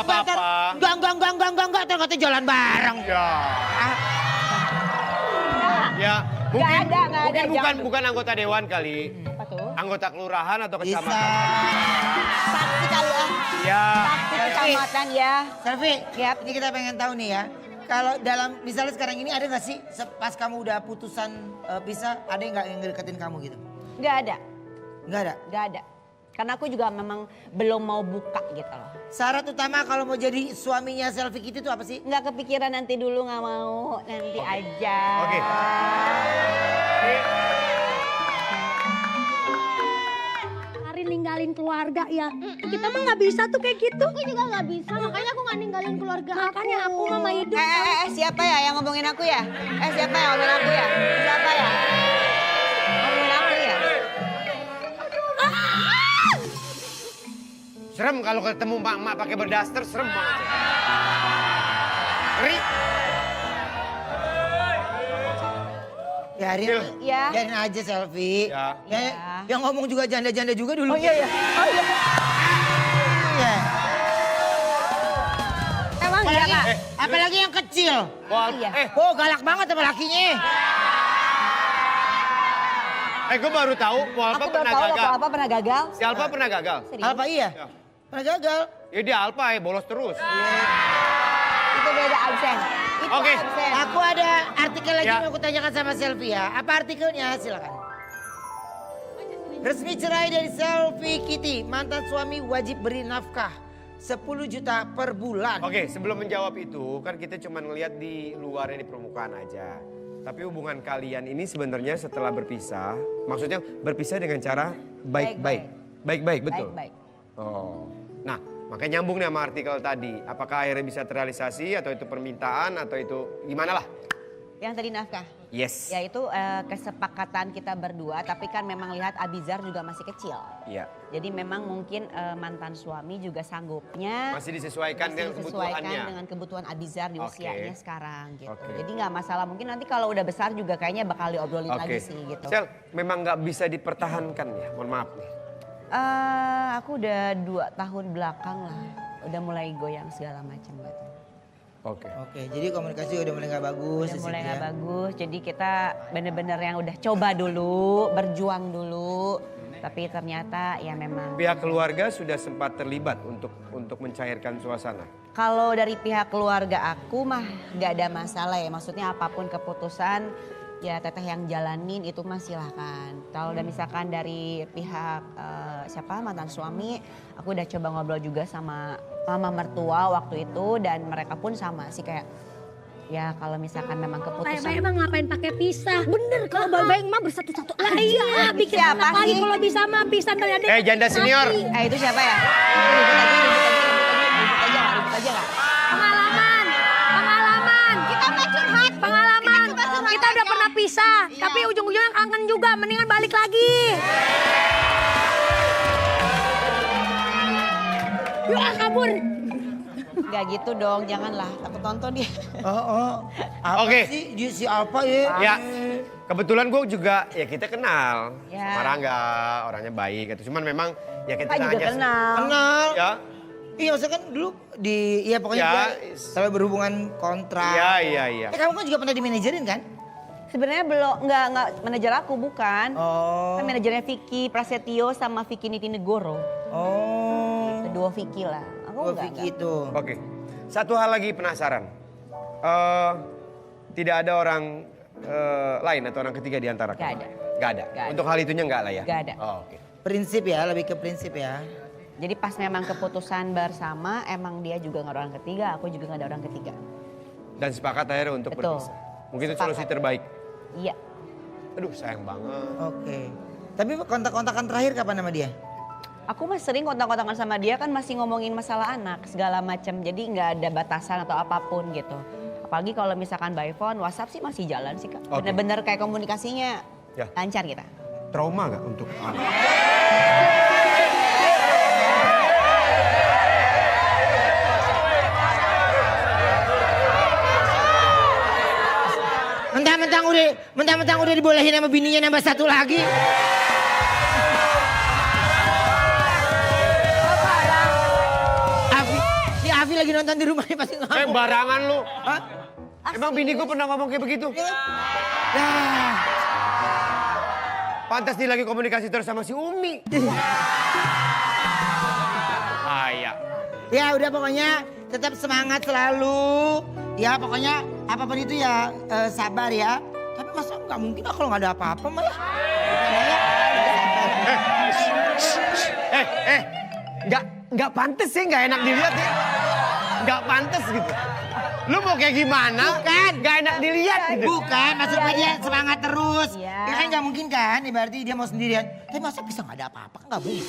nggak apa-apa. Enggak, ternyata jalan bareng. Ya. Ya, mungkin bukan anggota dewan kali. Apa tuh? Anggota kelurahan atau Bisa. kecamatan. Saksi kali ya. Ya. Saksi kecamatan ya. Selfie, Yap. ini kita pengen tahu nih ya. Kalau dalam, misalnya sekarang ini ada gak sih pas kamu udah putusan pisah, ada nggak yang ngedeketin kamu gitu? Nggak ada. Nggak ada? Nggak ada. Karena aku juga memang belum mau buka gitu loh. Syarat utama kalau mau jadi suaminya Selfie Kitty itu apa sih? Nggak kepikiran nanti dulu, nggak mau. Nanti aja. Oke. Hari ninggalin keluarga ya. Kita mah nggak bisa tuh kayak gitu. Aku juga nggak bisa, makanya aku nggak ninggalin keluarga Makanya aku mama hidup. Siapa ya yang ngomongin aku ya? Siapa yang ngomongin aku ya? Siapa ya? Ngomongin aku ya? Serem kalau ketemu mak-mak pakai berdaster, serem banget. Ngeri. Biarin, Ya. biarin aja Selfie. Ya. Yang ngomong juga janda-janda juga dulu. Oh iya ya. Oh iya. Iya. Emang iya Kak? Apalagi yang kecil. Iya. Oh galak banget sama lakinya. Gue baru tahu Alfa Aku baru pernah tahu gagal. apa pernah gagal. Si Alfa pernah gagal. Serius? Alfa iya? Ya. Pernah gagal. Ya dia Alfa bolos terus. Itu beda absen. Itu Oke. absen. Aku ada artikel lagi Ya. yang aku tanyakan sama Selfie ya. Apa artikelnya? Silakan. Resmi cerai dari Selfie Kitty. Mantan suami wajib beri nafkah 10 juta per bulan. Oke, sebelum menjawab itu kan kita cuma ngelihat di luarnya di permukaan aja. Tapi hubungan kalian ini sebenarnya setelah berpisah, maksudnya berpisah dengan cara baik-baik. Baik-baik, betul. Baik-baik. Oh. Nah, makanya nyambung nih sama artikel tadi. Apakah akhirnya bisa terrealisasi atau itu permintaan atau itu gimana lah? Yang tadi nafkah. Yes. Ya itu kesepakatan kita berdua, tapi kan memang lihat Abizar juga masih kecil. Iya. Jadi memang mungkin mantan suami juga sanggupnya Masih disesuaikan dengan kebutuhannya. dengan kebutuhan Abizar di Oke. usianya sekarang gitu. Oke. Jadi nggak masalah, mungkin nanti kalau udah besar juga kayaknya bakal diobrolin Oke. lagi sih gitu. Sel, memang nggak bisa dipertahankan ya, mohon maaf nih. Aku udah 2 tahun belakang lah, udah mulai goyang segala macam gitu. Oke. Oke, jadi komunikasi udah mulai gak bagus. Udah di mulai situ nggak ya. bagus, jadi kita bener-bener yang udah coba dulu, berjuang dulu. Tapi ternyata ya memang. Pihak keluarga sudah sempat terlibat untuk mencairkan suasana. Kalau dari pihak keluarga aku mah nggak ada masalah ya. Maksudnya apapun keputusan ya teteh yang jalanin itu mah silahkan. Kalau udah misalkan dari pihak siapa mantan suami, aku udah coba ngobrol juga sama mama mertua waktu itu dan mereka pun sama sih kayak ya kalau misalkan memang Baik-baik keputusan. emang ngapain pakai pisah? Bener kalau baik-baik mah bersatu-satu. Lah iya, bikin Siapa anak lagi sih? kalau bisa mah pisah dari adik. Janda senior. Itu siapa ya? Ribut aja lah. Pengalaman. Kita mah curhat. Pengalaman. Kita udah pernah pisah, tapi ujung-ujungnya kangen juga. Mendingan balik lagi. Yuk kabur. Gak gitu dong, janganlah. Aku tonton dia. Apa Oke. sih si Alfa ya? Ya, kebetulan gue juga ya kita kenal Ya. sama Rangga, orangnya baik gitu. Cuman memang ya kita Kita juga hanya kenal. Kenal. Ya, Iya maksudnya kan dulu iya pokoknya Ya. dia selalu berhubungan kontrak. iya. Kamu kan juga pernah di manajerin kan? Sebenarnya belum nggak manajer aku bukan. Oh. Kan manajernya Vicky Prasetyo sama Vicky Nitinegoro. Oh. Duo Vicky lah. Aku Oh, enggak. Vicky itu. Oke. Satu hal lagi penasaran. Tidak ada orang lain atau orang ketiga di antara Nggak ada. Nggak ada. Nggak ada. Untuk hal itunya nggak lah ya? Nggak ada. Oh, oke. Prinsip ya, lebih ke prinsip ya. Jadi pas memang keputusan bersama, emang dia juga nggak ada orang ketiga, aku juga nggak ada orang ketiga. Dan sepakat akhirnya untuk Betul. berpisah. Mungkin itu Sepakat. solusi terbaik. Iya. Aduh sayang banget. Oke. Tapi kontak-kontakan terakhir kapan sama dia? Aku mah sering kontak-kontakan sama dia kan masih ngomongin masalah anak segala macam. Jadi nggak ada batasan atau apapun gitu. Apalagi kalau misalkan by phone, WhatsApp sih masih jalan sih Kak. Oke. Bener-bener kayak komunikasinya Ya. lancar kita. Trauma nggak untuk anak? Mentang-mentang udah dibolehin sama bininya nambah satu lagi. Si Afi lagi nonton di rumahnya pasti ngamuk. Barangan lu. Hah? Emang bini gue pernah ngomong kayak begitu? Nah, Pantas dia lagi komunikasi terus sama si Umi. Ayah. ya udah pokoknya tetap semangat selalu. Ya pokoknya apapun itu ya sabar ya. Tapi masa nggak mungkin lah kalau nggak ada apa-apa mah ya. Nggak pantas sih, nggak enak dilihat ya. Nggak pantas gitu. Lu mau kayak gimana? Bukan. Nggak enak dilihat gitu. Bukan, maksudnya dia semangat terus. Iya. Ya kan nggak mungkin kan, berarti dia mau sendirian. Tapi masa bisa nggak ada apa-apa? Nggak mungkin.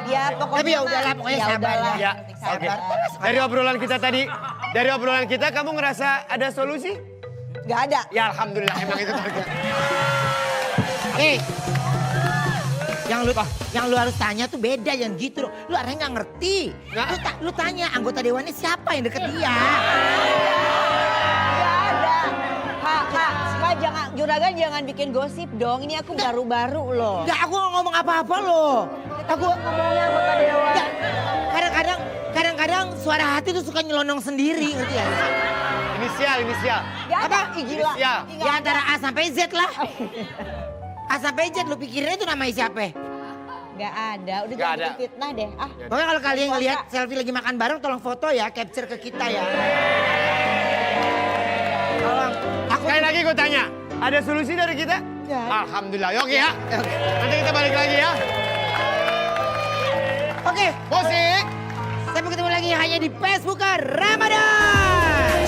Ya pokoknya Tapi ya udahlah, pokoknya sabar udahlah, ya. penting Oke. sabar. Dari obrolan kita kamu ngerasa ada solusi? Gak ada. Ya alhamdulillah emang itu target. Yang lu harus tanya tuh beda yang gitu. Lu arahnya nggak ngerti. Nggak. Lu tanya anggota dewannya siapa yang deket dia. Gak ada. Kak, jangan, Juragan jangan bikin gosip dong. Ini aku baru-baru loh. Enggak, aku nggak ngomong apa-apa loh. Aku Ngomongnya anggota dewan. Nggak, kadang-kadang suara hati tuh suka nyelonong sendiri, ngerti ya? Inisial. Gak ada. Apa? Ih, gila. Inisial. Ya antara A sampai Z lah. A sampai Z lu pikirnya itu namanya siapa? Gak ada. Udah Nggak jangan ada. bikin fitnah deh. Ah. Pokoknya kalau kalian Foto. ngeliat selfie lagi makan bareng tolong foto ya, capture ke kita ya. Tolong. Sekali lagi gue tanya, ada solusi dari kita? Ya. Alhamdulillah, oke ya. Nanti kita balik lagi ya. Oke, Musik. sampai ketemu lagi hanya di Facebook Ramadan.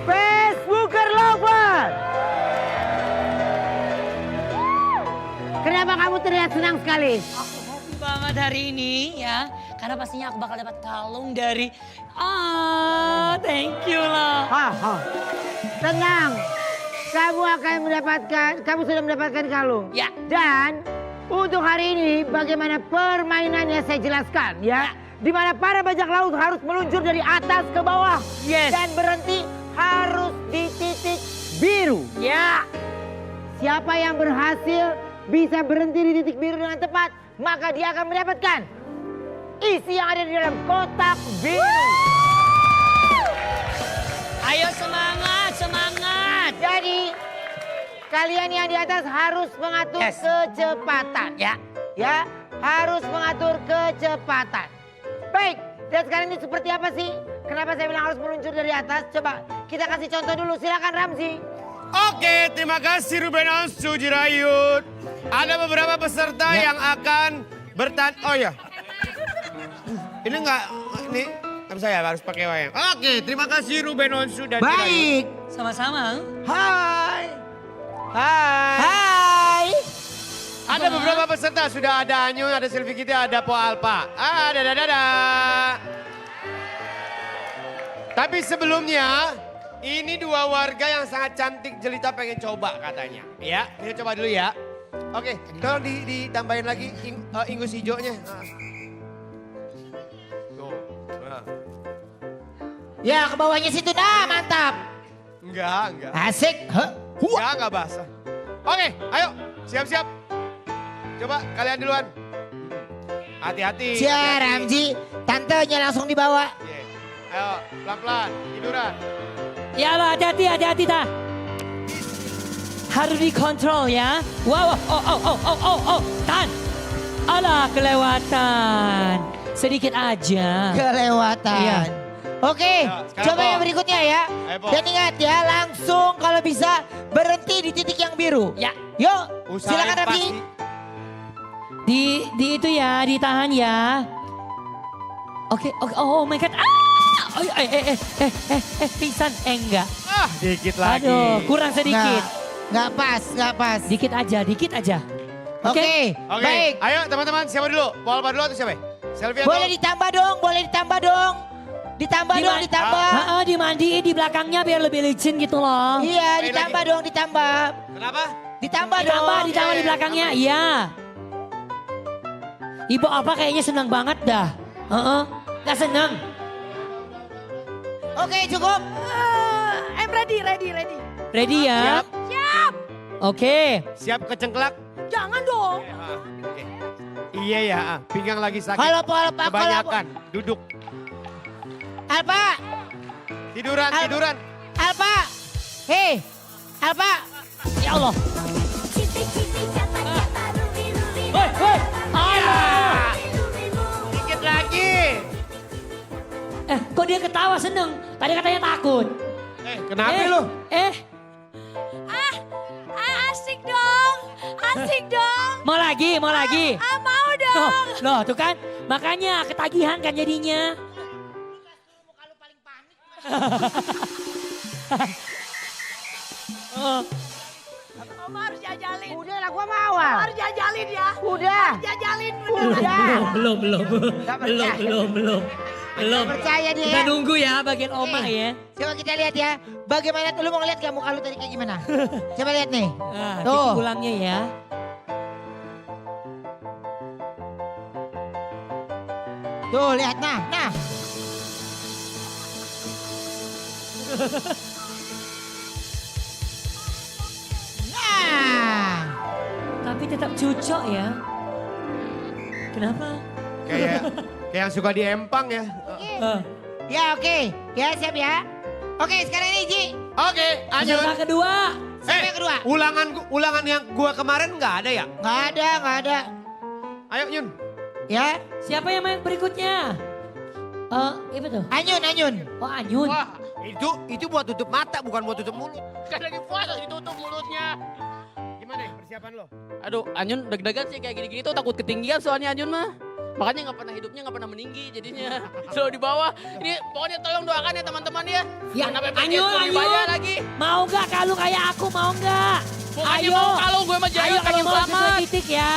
Facebooker Lover. Kenapa kamu terlihat senang sekali? Aku happy banget hari ini ya. Karena pastinya aku bakal dapat kalung dari... thank you lah. Tenang, kamu sudah mendapatkan kalung. Ya. Dan untuk hari ini bagaimana permainannya saya jelaskan ya. Di mana para bajak laut harus meluncur dari atas ke bawah. Yes. Dan berhenti harus di titik biru. Ya. Siapa yang berhasil bisa berhenti di titik biru dengan tepat, maka dia akan mendapatkan isi yang ada di dalam kotak biru. Ayo semangat, semangat. Jadi kalian yang di atas harus mengatur Yes. kecepatan. Ya, harus mengatur kecepatan. Baik, dan sekarang ini seperti apa sih? Kenapa saya bilang harus meluncur dari atas? Coba kita kasih contoh dulu, silakan Ramzi. Oke, terima kasih Ruben Onsu Jirayut. Ada beberapa peserta yang akan Oh ya. Ini nggak bisa ya, harus pakai wayang. Oke, terima kasih Ruben Onsu dan Jirayut. Baik, Sama-sama. hai. Hai. Ada beberapa peserta, sudah ada Anyun, ada Silvi kita, ada Po Alpa. Ada. Tapi sebelumnya, ini dua warga yang sangat cantik jelita pengen coba katanya. Ya, kita coba dulu ya. Oke, tolong ditambahin lagi ingus hijaunya. Tuh. Nah. Ya, ke bawahnya situ, nah mantap. Enggak. Asik. Enggak basah. Oke, ayo, siap-siap. Coba kalian duluan. Hati-hati. Cia, Ramzi, tantenya langsung dibawa. Oke. Ayo, pelan-pelan, tiduran. Ya Allah, hati-hati dah. Harus dikontrol ya. Wow, tahan. Alah, kelewatan. Sedikit aja. Kelewatan. Iya. Oke, Ya, sekarang coba Po. yang berikutnya ya. Ayo, Po. Dan ingat ya, langsung kalau bisa berhenti di titik yang biru. Ya. Yuk, Usahain silakan Ramzi. pasti. Di itu ya, ditahan ya. Oke, oh my god. Pingsan. Enggak. Dikit lagi. Aduh, kurang sedikit. Nggak pas. Dikit aja. Oke, Oke, baik. ayo teman-teman siapa dulu? Paul Alpa dulu atau siapa? Selfie atau? Boleh ditambah dong. Ditambah. Dimandiin di belakangnya biar lebih licin gitu loh. Iya, Main ditambah lagi. dong, ditambah. Kenapa? Ditambah dong. Ditambah di belakangnya, iya. Ibu apa kayaknya senang banget dah. Gak senang. Oke, cukup. I'm ready. Ready ya? Siap. Siap. Oke. Siap kecengklak? Jangan dong. Oke. Iya ya, pinggang lagi sakit. Kalau Alfa, Kebanyakan, duduk. Alfa, Tiduran. Alfa. Hei, Alfa. Ya Allah. Woi. Allah. Dikit lagi. Kok dia ketawa seneng? Tadi katanya takut. Kenapa lu? Asik dong. Mau lagi? Mau dong. Loh, tuh kan. Makanya ketagihan kan jadinya. Oma harus jajalin. Udah lah, gua mau. Al. Harus jajalin ya. Udah. Jajalin beneran. Udah. Belum. Nggak percaya dia. Kita nunggu ya bagian Oma ya. Coba kita lihat ya. Bagaimana, lu mau ngeliat gak muka lu tadi kayak gimana? Coba lihat nih. Nah, Tuh. titik ulangnya ya. Tuh, lihat. Nah. Nah. Tapi tetap cucok ya. Kenapa? Kayak yang suka di empang ya. Ya oke. Ya siap ya. Oke, sekarang ini Ji. Oke, lanjut. Peserta kedua. Siapa yang kedua? Ulangan yang gua kemarin nggak ada ya? Nggak ada. Ayo Nyun. Ya, Siapa yang main berikutnya? Itu tuh. Anyun. Oh Anyun. Wah, itu buat tutup mata bukan buat tutup mulut. Kan lagi puasa ditutup mulutnya. Gimana persiapan lo? Aduh, Anyun deg-degan sih kayak gini-gini tuh takut ketinggian soalnya Anyun mah. Makanya hidupnya nggak pernah meninggi jadinya. Selalu di bawah. Ini pokoknya tolong doakan ya teman-teman ya. Ya, Karena BPJS Anyun, lebih banyak Anyun. lagi. Mau gak kalau kayak aku, mau gak? Bukannya mau kalau gue mah Ayo jangan kalau pengen mau selamat. sesuai titik ya.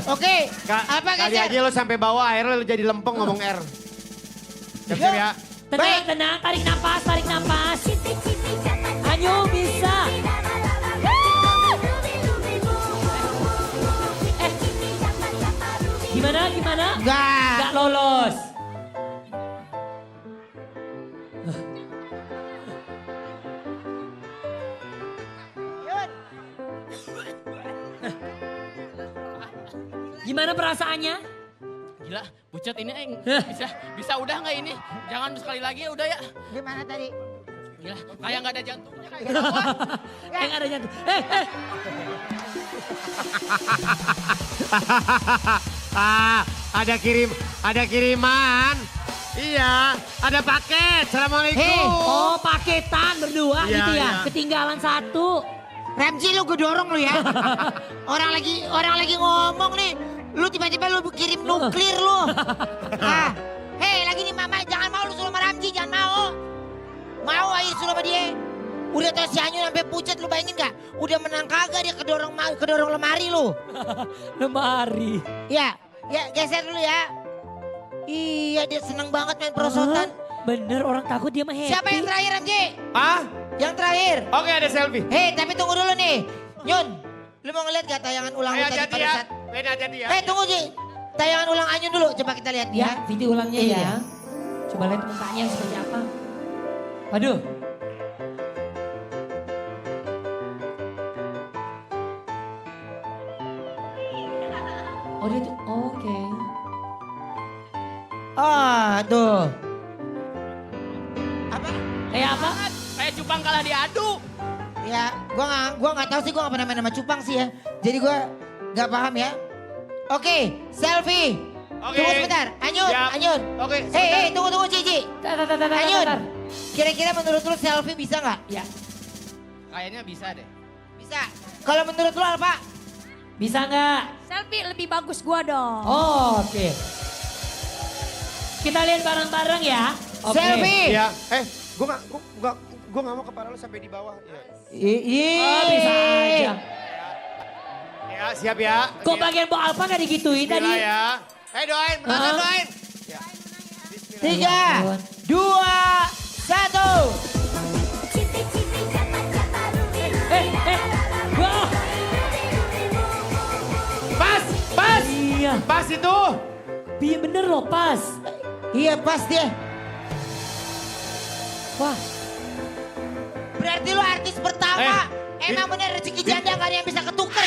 Oke. Apa Kali Geser? aja lo sampai bawah air lo jadi lempeng ngomong R. Siap ya. Tenang, tarik nafas. Anyun bisa. Gimana? Enggak. Gak lolos. Gimana perasaannya? Gila, Bucat ini bisa udah nggak ini? Jangan sekali lagi ya udah ya. Gimana tadi? Gila, kayak nggak ada jantungnya kayak Nggak ada jantung. Ada kiriman. Iya, ada paket. Assalamualaikum. Oh paketan berdua Iya, gitu ya? iya. Ketinggalan satu. Ramji lu gue dorong lu ya. orang lagi ngomong nih. Lu tiba-tiba lu kirim nuklir lu. Hei lagi nih mama, jangan mau lu suruh sama Ramji, jangan mau. Mau aja suruh sama dia. Udah tau si Anyun sampai pucat, lu bayangin gak? Udah menang kagak dia kedorong lemari lu. Lemari. Ya geser dulu ya. Iya dia seneng banget main perosotan. Bener orang takut dia mah happy. Siapa yang terakhir Ramji? Yang terakhir. Oke, ada selfie. Hei tapi tunggu dulu nih. Nyun, lu mau ngeliat gak tayangan ulang lu Ayo tadi hati-hati pada ya. saat... Beda hati ya. Tunggu Ji. Tayangan ulang Anyun dulu, coba kita lihat Ya, ya. video ulangnya Iya. ya. Coba lihat mukanya seperti apa. Waduh. Oh dia tuh, oke. Tuh. Apa? Kayak apa? Kayak cupang kalah diadu. Ya, gua nggak tahu sih, gua nggak pernah main sama cupang sih ya. Jadi gua nggak paham ya. Oke, selfie. Oke. Tunggu sebentar, Anyun, Siap. Anyun. Oke, Hei, tunggu Cici. Tar. Anyun, kira-kira menurut lu selfie bisa nggak? Ya, Kayaknya bisa deh. Bisa. Kalau menurut lu Alfa? bisa nggak? Selfie lebih bagus gua dong. Oh, oke. Kita lihat bareng-bareng ya. Oke. Selfie. Iya. Gua nggak mau kepala lu sampai di bawah. Iya. Oh, bisa aja. Ya, siap ya. Kok bagian Bu Alfa nggak digituin tadi? Bismillah ya. Doain, beneran doain. 3, 2, 1. Wah, Pas. iya. Pas itu. Iya bener loh, pas. Iya pas dia. Wah, Berarti lu pertama. Emang bener rezeki janda gak ada yang bisa ketuker.